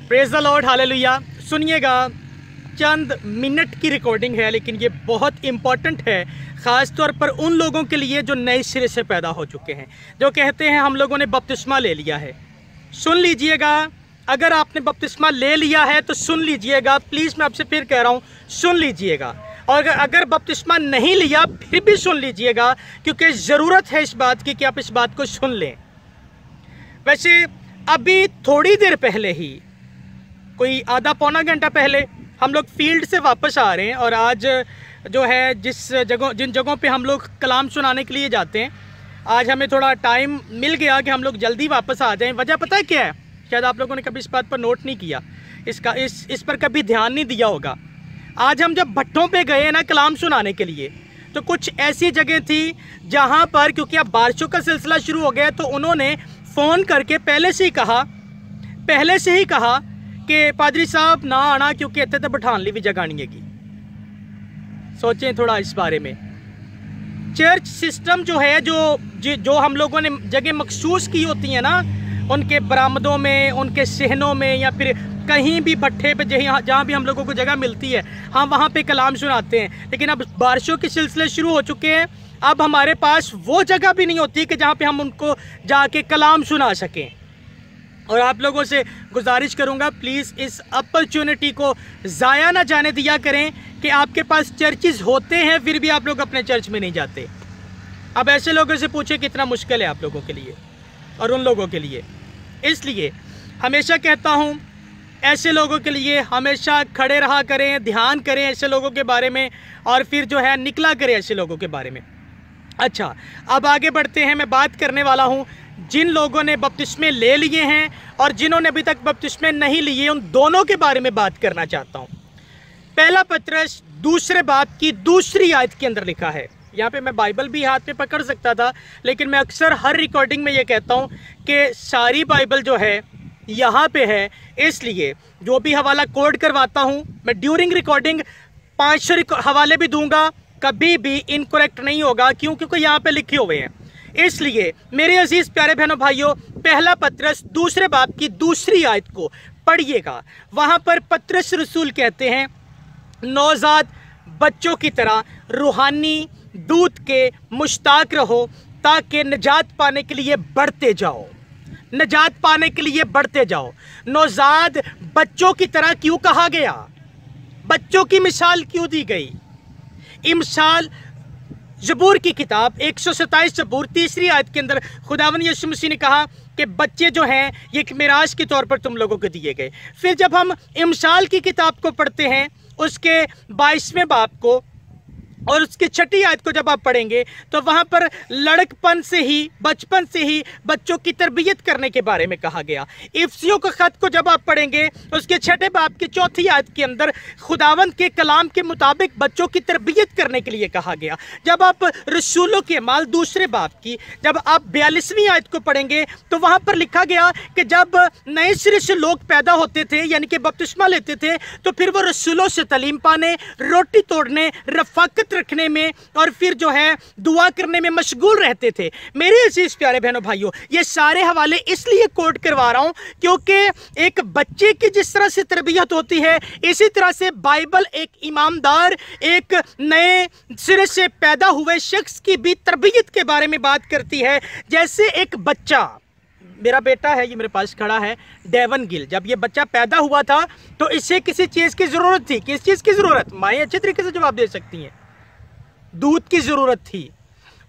Praise the Lord, hallelujah. सुनिएगा, चंद minute की recording है, लेकिन ये बहुत इम्पॉर्टेंट है, ख़ास तौर पर उन लोगों के लिए जो नए सिरे से पैदा हो चुके हैं, जो कहते हैं हम लोगों ने बपतिस्मा ले लिया है। सुन लीजिएगा, अगर आपने बपतिस्मा ले लिया है तो सुन लीजिएगा, प्लीज़ मैं आपसे फिर कह रहा हूँ, सुन लीजिएगा। और अगर बपतिस्मा नहीं लिया फिर भी सुन लीजिएगा, क्योंकि ज़रूरत है इस बात की कि आप इस बात को सुन लें। वैसे अभी थोड़ी देर पहले ही, कोई आधा पौना घंटा पहले, हम लोग फील्ड से वापस आ रहे हैं। और आज जो है जिन जगहों पे हम लोग कलाम सुनाने के लिए जाते हैं, आज हमें थोड़ा टाइम मिल गया कि हम लोग जल्दी वापस आ जाएं। वजह पता है क्या है? शायद आप लोगों ने कभी इस बात पर नोट नहीं किया, इस पर कभी ध्यान नहीं दिया होगा। आज हम जब भट्टों पे गए ना कलाम सुनाने के लिए, तो कुछ ऐसी जगह थी जहाँ पर, क्योंकि अब बारिशों का सिलसिला शुरू हो गया, तो उन्होंने फ़ोन करके पहले से ही कहा कि पादरी साहब ना आना, क्योंकि इतने तो बिठान ली भी जगह नहीं है। सोचें थोड़ा इस बारे में। चर्च सिस्टम जो है, जो हम लोगों ने जगह मखसूस की होती हैं ना, उनके बरामदों में, उनके सहनों में, या फिर कहीं भी भट्ठे पे जहाँ भी हम लोगों को जगह मिलती है, हम वहाँ पे कलाम सुनाते हैं। लेकिन अब बारिशों के सिलसिले शुरू हो चुके हैं, अब हमारे पास वो जगह भी नहीं होती कि जहाँ पे हम उनको जाके कलाम सुना सकें। और आप लोगों से गुजारिश करूंगा, प्लीज़ इस अपॉर्चुनिटी को ज़ाया ना जाने दिया करें कि आपके पास चर्चिज़ होते हैं फिर भी आप लोग अपने चर्च में नहीं जाते। अब ऐसे लोगों से पूछे कितना मुश्किल है आप लोगों के लिए और उन लोगों के लिए। इसलिए हमेशा कहता हूँ, ऐसे लोगों के लिए हमेशा खड़े रहा करें, ध्यान करें ऐसे लोगों के बारे में, और फिर जो है निकला करें ऐसे लोगों के बारे में। अच्छा, अब आगे बढ़ते हैं। मैं बात करने वाला हूँ जिन लोगों ने बपतिस्मे ले लिए हैं और जिन्होंने अभी तक बपतिस्मे नहीं लिए, उन दोनों के बारे में बात करना चाहता हूँ। पहला पत्रस दूसरे बाब की दूसरी आयत के अंदर लिखा है। यहाँ पे मैं बाइबल भी हाथ में पकड़ सकता था, लेकिन मैं अक्सर हर रिकॉर्डिंग में ये कहता हूँ कि सारी बाइबल जो है यहाँ पे है, इसलिए जो भी हवाला कोड करवाता हूँ मैं ड्यूरिंग रिकॉर्डिंग 500 हवाले भी दूंगा, कभी भी इनकरेक्ट नहीं होगा, क्योंकि यहाँ पे लिखे हुए हैं। इसलिए मेरे अजीज प्यारे बहनों भाइयों, पहला पत्रस दूसरे बाब की दूसरी आयत को पढ़िएगा। वहां पर पत्रस रसूल कहते हैं, नौजाद बच्चों की तरह रूहानी दूध के मुश्ताक रहो, ताकि निजात पाने के लिए बढ़ते जाओ। निजात पाने के लिए बढ़ते जाओ। नौजाद बच्चों की तरह क्यों कहा गया? बच्चों की मिसाल क्यों दी गई? मिसाल ज़बूर की किताब 127 ज़बूर तीसरी आयत के अंदर खुदावंद यीशु मसीह ने कहा कि बच्चे जो हैं ये एक मिराज के तौर पर तुम लोगों को दिए गए। फिर जब हम मिसाल की किताब को पढ़ते हैं, उसके 22वें बाब को और उसकी 6ठी आयत को जब आप पढ़ेंगे, तो वहाँ पर लड़कपन से ही, बचपन से ही बच्चों की तरबियत करने के बारे में कहा गया। इफ्सियों के ख़त को जब आप पढ़ेंगे, उसके 6ठे बाब की 4थी आयत के अंदर खुदावंद के कलाम के मुताबिक बच्चों की तरबियत करने के लिए कहा गया। जब आप रसूलों के अमाल दूसरे बाब की, जब आप 42वीं आयत को पढ़ेंगे, तो वहाँ पर लिखा गया कि जब नए सिरे से लोग पैदा होते थे, यानी कि बपतिस्मा लेते थे, तो फिर वो रसूलों से तालीम पाने, रोटी तोड़ने, रफ़ाकत रखने में और फिर जो है दुआ करने में मशगूल रहते थे। मेरे अजीज प्यारे बहनों भाइयों, ये सारे हवाले इसलिए कोट करवा रहा हूं क्योंकि एक बच्चे की जिस तरह से तरबियत होती है, इसी तरह से बाइबल एक ईमानदार, एक नए सिरे से पैदा हुए शख्स की भी तरबियत के बारे में बात करती है। जैसे एक बच्चा, मेरा बेटा है, ये मेरे पास खड़ा है, डेवन गिल, जब ये बच्चा पैदा हुआ था तो इसे किसी चीज़ की ज़रूरत थी। किस चीज़ की ज़रूरत? माएँ अच्छे तरीके से जवाब दे सकती हैं। दूध की ज़रूरत थी,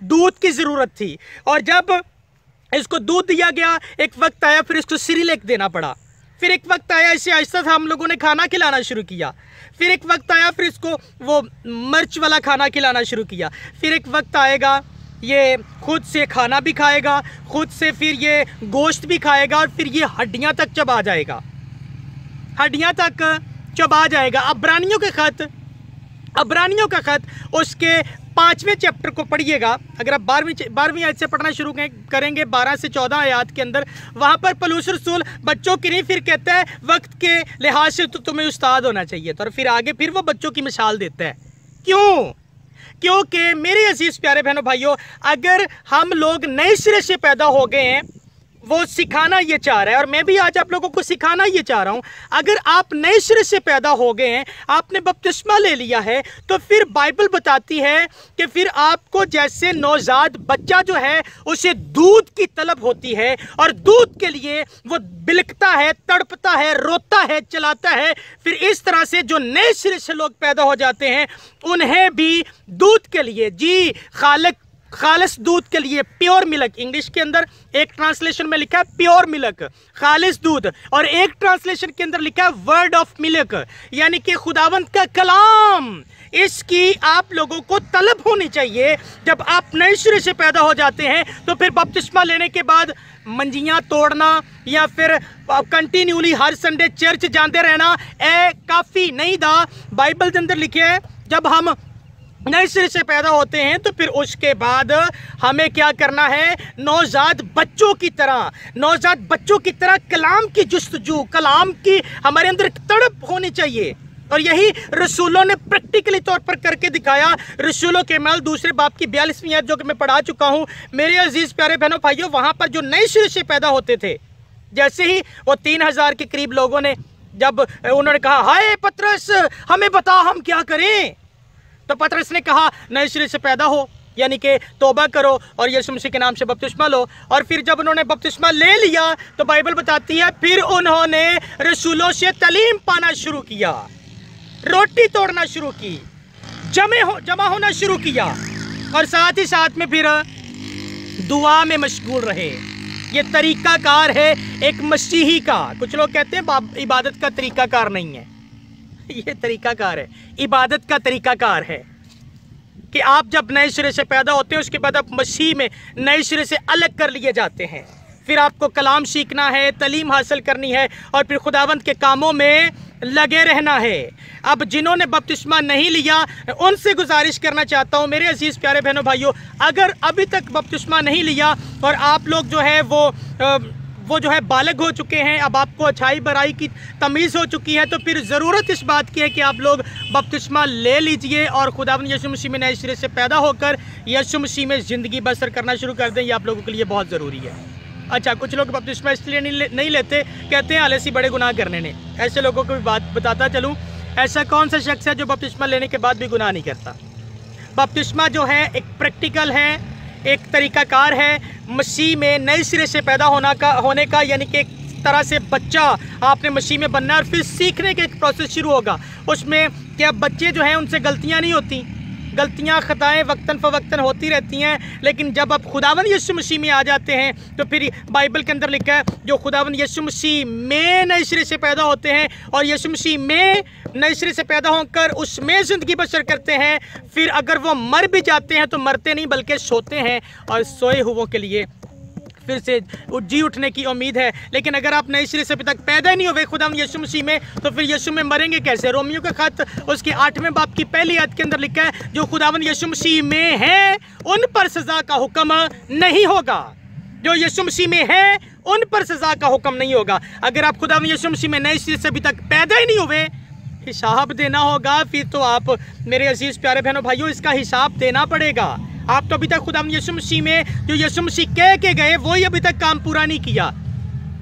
दूध की ज़रूरत थी। और जब इसको दूध दिया गया, एक वक्त आया फिर इसको सिरिलैक देना पड़ा। फिर एक वक्त आया, इसे आहिस्ता था हम लोगों ने खाना खिलाना शुरू किया। फिर एक वक्त आया, फिर इसको वो मिर्च वाला खाना खिलाना शुरू किया। फिर एक वक्त आएगा, ये खुद से खाना भी खाएगा, खुद से फिर ये गोश्त भी खाएगा, और फिर ये हड्डियाँ तक चबा जाएगा, हड्डियाँ तक चबा जाएगा। अब्रानियों का खत उसके 5वें चैप्टर को पढ़िएगा। अगर आप 12वीं आयत से पढ़ना शुरू करेंगे, 12 से 14 आयत के अंदर, वहाँ पर पौलुस रसूल बच्चों की नहीं, फिर कहता है वक्त के लिहाज से तो तुम्हें उस्ताद होना चाहिए। तो फिर आगे फिर वो बच्चों की मिसाल देता है। क्यों? क्योंकि मेरे अजीज प्यारे बहनों भाइयों, अगर हम लोग नए सिरे से पैदा हो गए हैं, वो सिखाना ये चाह रहा है, और मैं भी आज आप लोगों को सिखाना ये चाह रहा हूं। अगर आप नए सिरे से पैदा हो गए हैं, आपने बपतिस्मा ले लिया है, तो फिर बाइबल बताती है कि फिर आपको जैसे नवजात बच्चा जो है उसे दूध की तलब होती है, और दूध के लिए वो बिलखता है, तड़पता है, रोता है, चलाता है। फिर इस तरह से जो नए सिरे से लोग पैदा हो जाते हैं उन्हें भी दूध के लिए, जी खालिस दूध के लिए, प्योर मिल्क, इंग्लिश के अंदर एक ट्रांसलेशन में लिखा है प्योर मिल्क, खालिस दूध, और एक ट्रांसलेशन के अंदर लिखा है वर्ड ऑफ मिल्क, यानी कि खुदावंत का कलाम। इसकी आप लोगों को तलब होनी चाहिए। जब आप नए सिरे से पैदा हो जाते हैं तो फिर बपतिस्मा लेने के बाद मंजियां तोड़ना या फिर कंटिन्यूली हर संडे चर्च जाते रहना काफ़ी नहीं था। बाइबल के अंदर लिखे है जब हम नए सिरे से पैदा होते हैं तो फिर उसके बाद हमें क्या करना है, नवजात बच्चों की तरह कलाम की जुस्तजू, कलाम की हमारे अंदर तड़प होनी चाहिए। और यही रसूलों ने प्रैक्टिकली तौर पर करके दिखाया। रसूलों के अमल दूसरे बाब की 42वीं आयत जो कि मैं पढ़ा चुका हूं। मेरे अजीज प्यारे बहनों भाइयों, वहां पर जो नए सिरे से पैदा होते थे, जैसे ही वो 3000 के करीब लोगों ने जब उन्होंने कहा हाय पतरस हमें बता हम क्या करें, तो पतरस ने कहा नए सिरे से पैदा हो, यानी कि तौबा करो और यीशु मसीह के नाम से बपतिस्मा लो। और फिर जब उन्होंने बपतिस्मा ले लिया तो बाइबल बताती है फिर उन्होंने रसूलों से तालीम पाना शुरू किया, रोटी तोड़ना शुरू की, जमा होना शुरू किया, और साथ ही साथ में फिर दुआ में मशगूल रहे। ये तरीकाकार है एक मसीही का। कुछ लोग कहते हैं इबादत का तरीकाकार नहीं है, ये तरीकाकार है, इबादत का तरीकाकार है कि आप जब नए सिरे से पैदा होते हैं उसके बाद आप मसीह में नए सिरे से अलग कर लिए जाते हैं। फिर आपको कलाम सीखना है, तालीम हासिल करनी है, और फिर खुदावंत के कामों में लगे रहना है। अब जिन्होंने बपतिस्मा नहीं लिया उनसे गुजारिश करना चाहता हूं मेरे अजीज प्यारे बहनों भाइयों, अगर अभी तक बपतिस्मा नहीं लिया और आप लोग जो है वो जो है बालग हो चुके हैं, अब आपको अच्छाई बुराई की तमीज़ हो चुकी है, तो फिर ज़रूरत इस बात की है कि आप लोग बपतिस्मा ले लीजिए और खुदावंद यीशु मसीह में नए सिरे से पैदा होकर यीशु मसीह में ज़िंदगी बसर करना शुरू कर दें। ये आप लोगों के लिए बहुत ज़रूरी है। अच्छा, कुछ लोग बपतिस्मा इसलिए नहीं लेते, कहते हैं आलसी बड़े गुनाह करने ने। ऐसे लोगों को भी बात बताता चलूँ, ऐसा कौन सा शख्स है जो बपतिस्मा लेने के बाद भी गुनाह नहीं करता। बपतिस्मा जो है एक प्रैक्टिकल है, एक तरीकाकार है मसीह में नए सिरे से पैदा होने का, यानी कि एक तरह से बच्चा आपने मसीह में बनना है और फिर सीखने का एक प्रोसेस शुरू होगा। उसमें क्या बच्चे जो हैं उनसे गलतियां नहीं होती, गलतियां खताएं वक्तन फवक्तन होती रहती हैं, लेकिन जब आप खुदावंद यीशु मसीह में आ जाते हैं तो फिर बाइबल के अंदर लिखा है जो खुदावंद यीशु मसीह में नए सिरे से पैदा होते हैं और यीशु मसीह में नए सिरे से पैदा होकर उसमें ज़िंदगी बसर करते हैं, फिर अगर वो मर भी जाते हैं तो मरते नहीं बल्कि सोते हैं, और सोए हुओं के लिए फिर से जी उठने की उम्मीद है। लेकिन अगर आप नए सिरे से अभी तक पैदा ही नहीं हुए खुदावंद यीशु मसीह में, तो फिर यीशु में मरेंगे कैसे। रोमियो का खत उसके 8वें बाब की पहली आयत के अंदर लिखा है जो खुदावंद यीशु मसीह में है उन पर सजा का हुक्म नहीं होगा। जो यीशु मसीह में है उन पर सजा का हुक्म नहीं होगा। अगर आप खुदावंद यीशु मसीह में नए सिरे से अभी तक पैदा ही नहीं हुए, हिसाब देना होगा, फिर तो आप मेरे अजीज प्यारे बहनों भाइयों इसका हिसाब देना पड़ेगा। आप तो अभी तक खुदावंद यीशु मसीह में जो यीशु मसीह कह के गए वही अभी तक काम पूरा नहीं किया।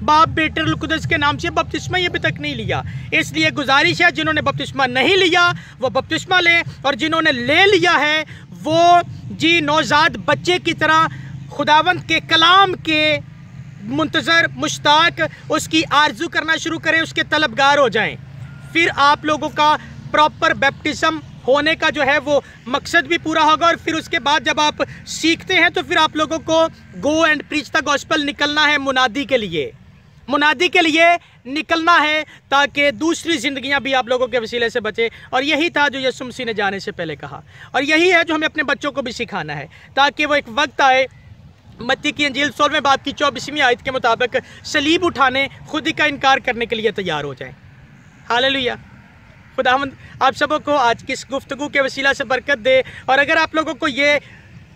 बाप बेटे रूह कुदस के नाम से बपतिस्मा ही अभी तक नहीं लिया। इसलिए गुजारिश है जिन्होंने बपतिस्मा नहीं लिया वो बपतिस्मा लें, और जिन्होंने ले लिया है वो जी नौजाद बच्चे की तरह खुदावंद के कलाम के मुंतज़र मुश्ताक उसकी आरजू करना शुरू करें, उसके तलबगार हो जाएं। फिर आप लोगों का प्रॉपर बैप्टिज्म होने का जो है वो मकसद भी पूरा होगा, और फिर उसके बाद जब आप सीखते हैं तो फिर आप लोगों को go and preach the gospel निकलना है, मुनादी के लिए निकलना है, ताकि दूसरी ज़िंदगियां भी आप लोगों के वसीले से बचे। और यही था जो यीशु मसीह ने जाने से पहले कहा, और यही है जो हमें अपने बच्चों को भी सिखाना है, ताकि वो एक वक्त आए मत्ती की अंजील 16वें बाब की 24वीं आयत के मुताबिक सलीब उठाने, खुद ही का इनकार करने के लिए तैयार हो जाएं। हालेलुया। खुदावंद आप सबों को आज की इस गुफ्तगू के वसीला से बरकत दे, और अगर आप लोगों को ये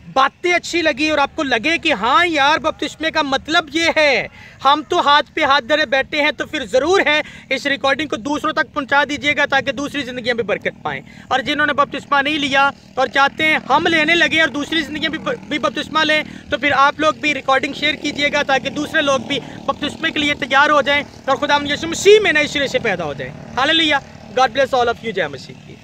बातें अच्छी लगी और आपको लगे कि हाँ यार बपतिस्मे का मतलब ये है, हम तो हाथ पे हाथ धरे बैठे हैं, तो फिर ज़रूर है इस रिकॉर्डिंग को दूसरों तक पहुंचा दीजिएगा ताकि दूसरी ज़िंदगियां भी बरकत पाएँ। और जिन्होंने बपतिस्मा नहीं लिया और चाहते हैं हम लेने लगे और दूसरी ज़िंदगियां भी बपतिस्मा लें, तो फिर आप लोग भी रिकॉर्डिंग शेयर कीजिएगा ताकि दूसरे लोग भी बपतिस्मे के लिए तैयार हो जाएँ और खुदा यीशु मसीह में नए सिरे से पैदा हो जाएँ। Hallelujah. God bless all of you. जय मसीह की।